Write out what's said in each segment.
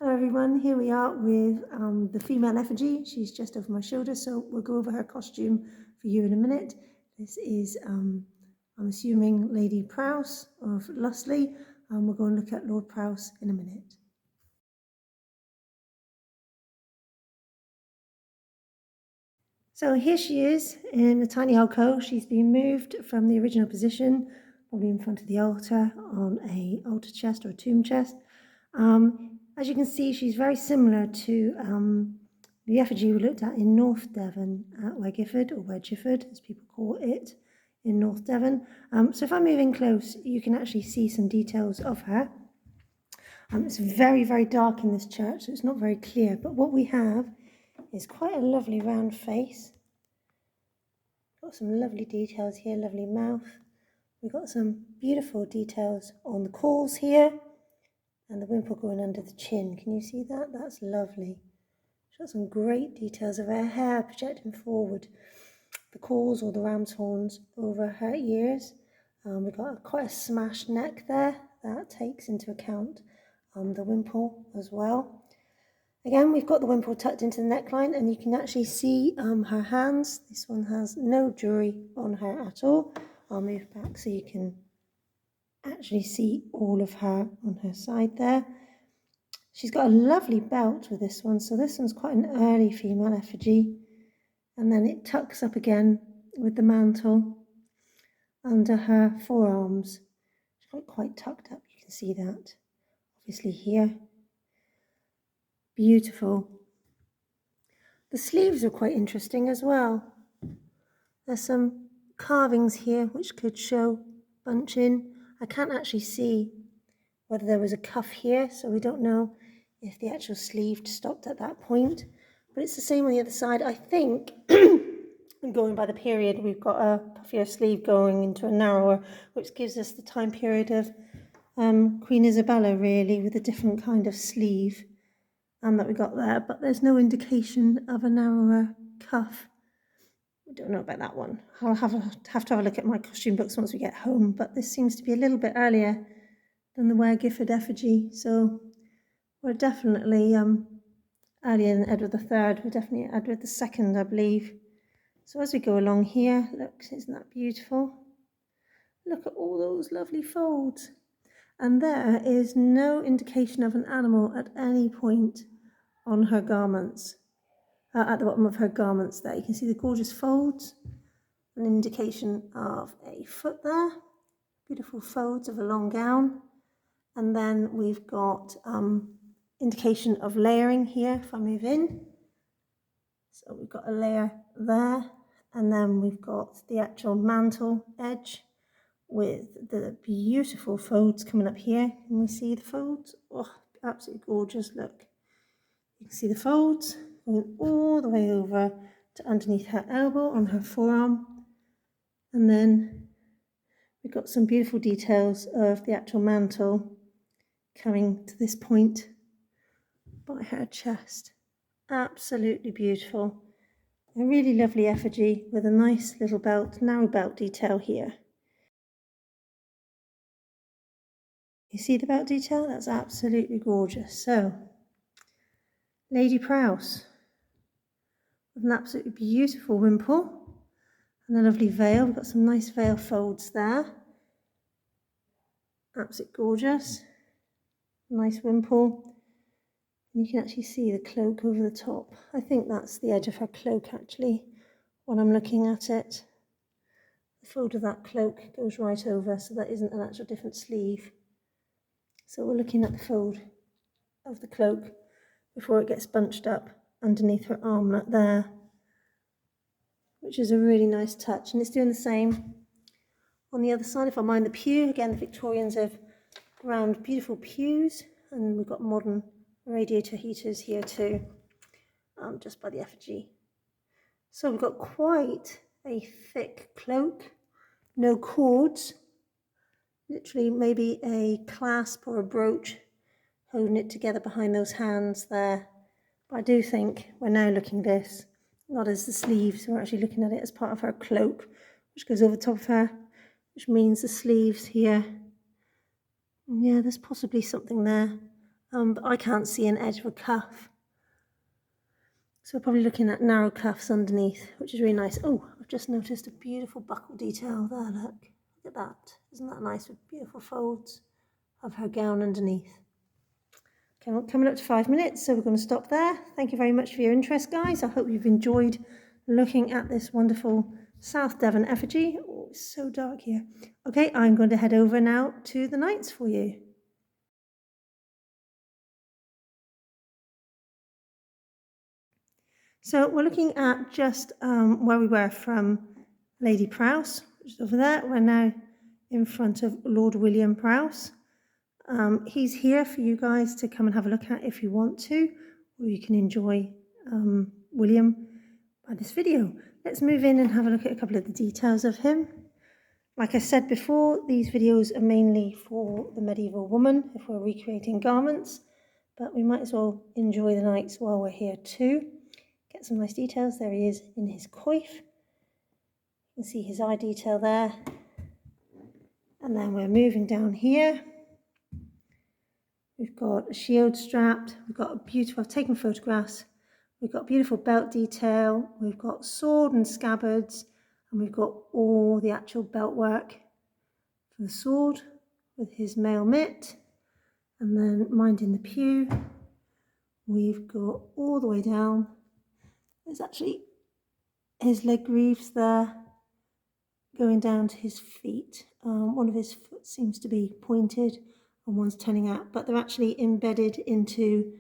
Hello everyone, here we are with the female effigy. She's just over my shoulder, so we'll go over her costume for you in a minute. This is, I'm assuming, Lady Prowz of Lustleigh, and we'll go and look at Lord Prowz in a minute. So here she is in a tiny alcove. She's been moved from the original position, probably in front of the altar, on a altar chest or a tomb chest. As you can see, she's very similar to the effigy we looked at in North Devon at Wegiford, or Wedgiford, as people call it, in North Devon. So if I move in close, you can actually see some details of her. It's very, very dark in this church, so it's not very clear. But what we have is quite a lovely round face. Got some lovely details here, lovely mouth. We've got some beautiful details on the corals here. And the wimple going under the chin. Can you see that? That's lovely. She's got some great details of her hair projecting forward. The corals or the ram's horns over her ears. We've got quite a smashed neck there. That takes into account the wimple as well. Again, we've got the wimple tucked into the neckline, and you can actually see her hands. This one has no jewellery on her at all. I'll move back so you can actually see all of her on her side there. She's got a lovely belt with this one, so this one's quite an early female effigy, and then it tucks up again with the mantle under her forearms. She's got it quite tucked up, you can see that obviously here. Beautiful. The sleeves are quite interesting as well. There's some carvings here which could show bunching. I can't actually see whether there was a cuff here, so we don't know if the actual sleeve stopped at that point. But it's the same on the other side. I think, going by the period, we've got a puffier sleeve going into a narrower, which gives us the time period of Queen Isabella, really, with a different kind of sleeve that we got there. But there's no indication of a narrower cuff. We don't know about that one. I'll have to have a look at my costume books once we get home, but this seems to be a little bit earlier than the Ware-Gifford effigy, so we're definitely earlier than Edward III. We're definitely Edward II, I believe. So as we go along here, look, isn't that beautiful? Look at all those lovely folds. And there is no indication of an animal at any point on her garments. At the bottom of her garments there, you can see the gorgeous folds, an indication of a foot there, beautiful folds of a long gown. And then we've got indication of layering here if I move in. So we've got a layer there, and then we've got the actual mantle edge with the beautiful folds coming up here. Can we see the folds? Oh, absolutely gorgeous, look. You can see the folds going all the way over to underneath her elbow on her forearm. And then we've got some beautiful details of the actual mantle coming to this point by her chest. Absolutely beautiful. A really lovely effigy with a nice little belt, narrow belt detail here. You see the belt detail? That's absolutely gorgeous. So, Lady Prowz with an absolutely beautiful wimple and a lovely veil. We've got some nice veil folds there. Absolutely gorgeous. Nice wimple. And you can actually see the cloak over the top. I think that's the edge of her cloak actually, when I'm looking at it. The fold of that cloak goes right over, so that isn't an actual different sleeve. So we're looking at the fold of the cloak before it gets bunched up underneath her armlet there, which is a really nice touch. And it's doing the same on the other side. If I mind the pew, again, the Victorians have round beautiful pews, and we've got modern radiator heaters here too, just by the effigy. So we've got quite a thick cloak, no cords, literally maybe a clasp or a brooch holding it together behind those hands there. But I do think we're now looking at this not as the sleeves, we're actually looking at it as part of her cloak, which goes over the top of her, which means the sleeves here. Yeah, there's possibly something there but I can't see an edge of a cuff. So we're probably looking at narrow cuffs underneath, which is really nice. Oh, I've just noticed a beautiful buckle detail there, look. Look at that. Isn't that nice with beautiful folds of her gown underneath? Okay, well, coming up to 5 minutes, so we're going to stop there. Thank you very much for your interest, guys. I hope you've enjoyed looking at this wonderful South Devon effigy. Oh, it's so dark here. Okay, I'm going to head over now to the knights for you. So we're looking at just where we were from Lady Prowz, which is over there. We're now in front of Lord William Prowz. He's here for you guys to come and have a look at if you want to, or you can enjoy William by this video. Let's move in and have a look at a couple of the details of him. Like I said before, these videos are mainly for the medieval woman if we're recreating garments, but we might as well enjoy the knights while we're here too. Get some nice details. There he is in his coif. You can see his eye detail there. And then we're moving down here. We've got a shield strapped. We've got a beautiful, I've taken photographs. We've got beautiful belt detail. We've got sword and scabbards. And we've got all the actual belt work for the sword with his mail mitt. And then minding the pew. We've got all the way down. There's actually his leg greaves there going down to his feet. One of his foot seems to be pointed and one's turning out, but they're actually embedded into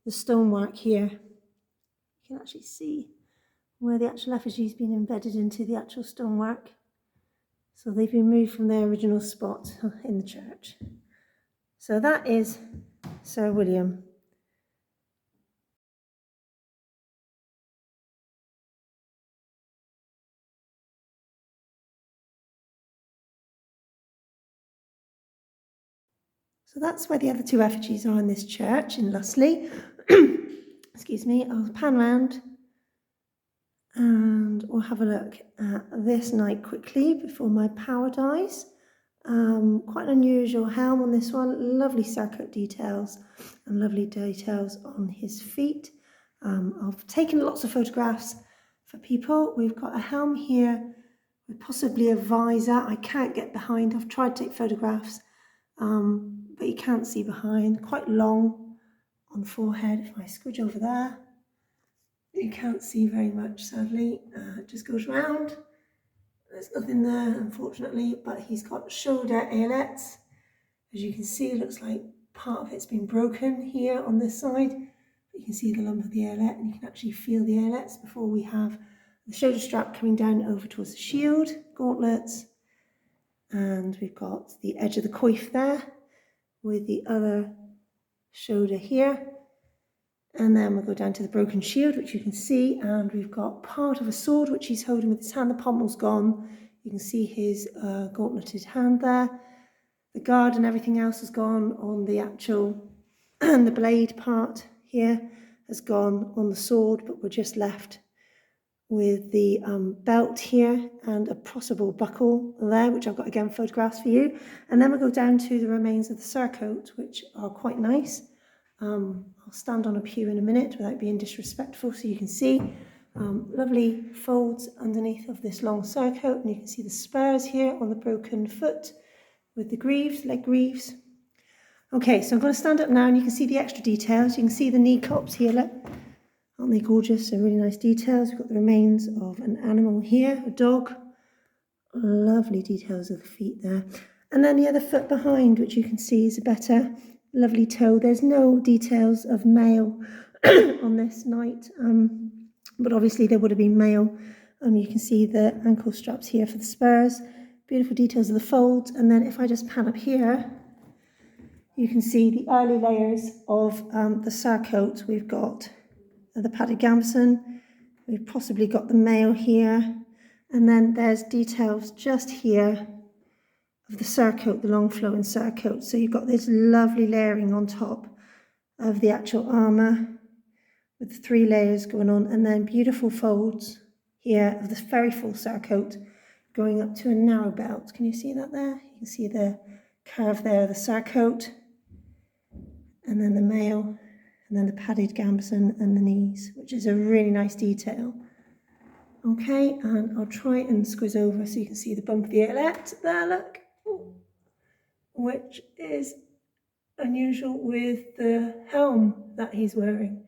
the stonework here. You can actually see where the actual effigy's been embedded into the actual stonework. So they've been moved from their original spot in the church. So that is Sir William. So that's where the other two effigies are in this church in Lustleigh. Excuse me, I'll pan round and we'll have a look at this knight quickly before my power dies. Quite an unusual helm on this one, lovely surcoat details and lovely details on his feet. I've taken lots of photographs for people. We've got a helm here with possibly a visor. I can't get behind. I've tried to take photographs. But you can't see behind, quite long on the forehead. If I squidge over there, you can't see very much, sadly. It just goes round. There's nothing there, unfortunately, but he's got shoulder ailets. As you can see, it looks like part of it's been broken here on this side. But you can see the lump of the ailette, and you can actually feel the ailets before we have the shoulder strap coming down over towards the shield, gauntlets, and we've got the edge of the coif there, with the other shoulder here, and then we'll go down to the broken shield, which you can see, and we've got part of a sword which he's holding with his hand. The pommel's gone. You can see his gauntleted hand there. The guard and everything else has gone on the actual and the blade part here has gone on the sword, but we're just left with the belt here and a possible buckle there, which I've got again photographs for you. And then we'll go down to the remains of the surcoat, which are quite nice. I'll stand on a pew in a minute without being disrespectful so you can see. Lovely folds underneath of this long surcoat, and you can see the spurs here on the broken foot with the greaves, leg greaves. Okay, so I'm going to stand up now and you can see the extra details. You can see the knee cups here, look. Aren't they gorgeous? So really nice details. We've got the remains of an animal here, a dog. Lovely details of the feet there. And then the other foot behind, which you can see is a better, lovely toe. There's no details of mail on this knight, but obviously there would have been mail. You can see the ankle straps here for the spurs. Beautiful details of the folds. And then if I just pan up here, you can see the early layers of the surcoat. We've got the padded gambeson, we've possibly got the mail here, and then there's details just here of the surcoat, the long flowing surcoat. So you've got this lovely layering on top of the actual armour with 3 layers going on, and then beautiful folds here of this very full surcoat going up to a narrow belt. Can you see that there? You can see the curve there of the surcoat. and then the mail, and then the padded gambeson and the knees, which is a really nice detail. Okay, and I'll try and squiz over so you can see the bump of the epaulette there, look, which is unusual with the helm that he's wearing.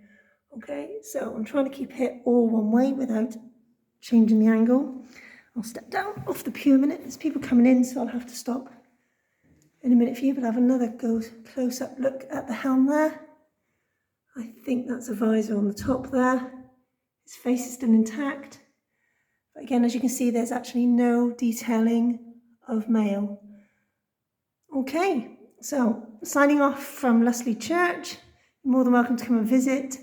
Okay, so I'm trying to keep it all one way without changing the angle. I'll step down off the pew a minute. There's people coming in, so I'll have to stop in a minute for you, but I'll have another close-up look at the helm there. I think that's a visor on the top there. His face is still intact. But again, as you can see, there's actually no detailing of mail. Okay, so signing off from Lustleigh Church. You're more than welcome to come and visit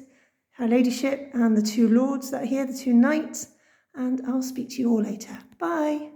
Her Ladyship and the two lords that are here, the two knights, and I'll speak to you all later. Bye.